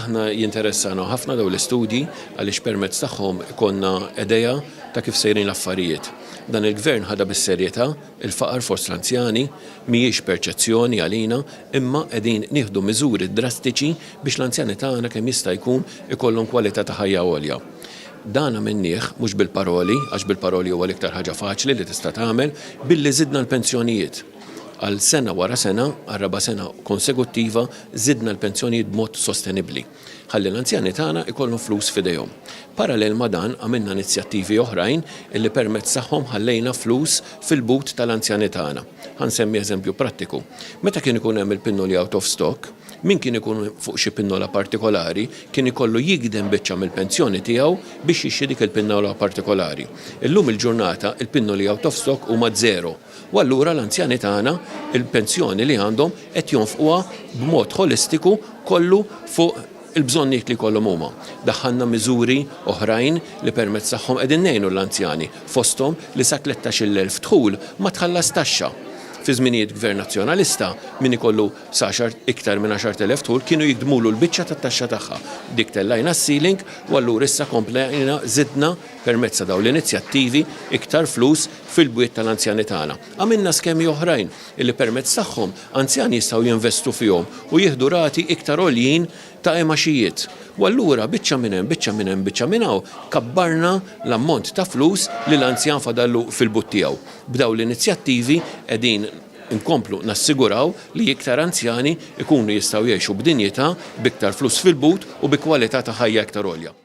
aħna jinteressana ħafna dawn l-istudji għaliex permezz tagħhom ikonna idea ta' kif sejrin l-affarijiet. Dan il-gvern ħada bis-serjetà il-faqar fost l-anzjani mhijiex perċezzjoni għalina imma qegħdin nieħdu miżuri drastiċi biex l-anzjani tagħna kemm jista' jkun ikollhom kwalità ta' ħajja għolja. Dan minnieh mhux bil-paroli, għax bil-paroli huwa l-iktar ħaġa faċli li tista' tagħmel, billi żidna l-pensjonijiet. Għal sena wara sena, għal raba sena konseguttiva, żidna l-pensjonijiet b'mod sostenibbli. Ħalli l-anzjani tagħna ikollhom flus f'idejhom. Parallel ma' dan għamilna inizjattivi oħrajn illi permezz tagħhom ħallejna flus fil-but tal-anzjani tagħna. Ħansemmi eżempju prattiku. Meta kien ikun hemm il-pinnoli out of stock, min kien ikun fuq xi pinnola partikolari kien ikollu jigdem biċċa mill-pensjoni tiegħu biex jixxi dik il-pinnola partikolari. Illum il-ġurnata il-pinnoli out of stock huma żero. U allura l-anzjani tagħna il-pensjoni li għandhom qed jonfquha b'mod holistiku kollu fuq il-bżonnijiet li kollhom huma. Daħħalna miżuri oħrajn li permezz tagħhom qegħdin ngħinu l-anzjani fosthom li sa 13,000 dħul ma tħallas taxxa. Fi żminijiet gvern nazzjonalista min ikollu sa iktar minn 10,000 dħul kienu jikdmulu l-biċċa tat-taxxa tagħha. Dik tellajna s-ceiling u allura issa komplejna żidna permezz ta' dawn l-inizjattivi iktar flus fil-bwiet tal-anzjani tagħna. Għamilna skemi oħrajn illi permezz tagħhom anzjani jistgħu jinvestu fihom u jieħdu rati iktar għoljin ta' emaxijiet. U allura biċċa minn hemm, biċċa minn hemm, biċċa minn hawn kabbarna l-ammont ta' flus li l-anzjan fadallu fil-but tiegħu. B'dawn l-inizjattivi qegħdin inkomplu nassiguraw li iktar anzjani ikunu jistgħu jgħixu b'dinjità b'iktar flus fil-but u bi kwalità ta' ħajja iktar għolja.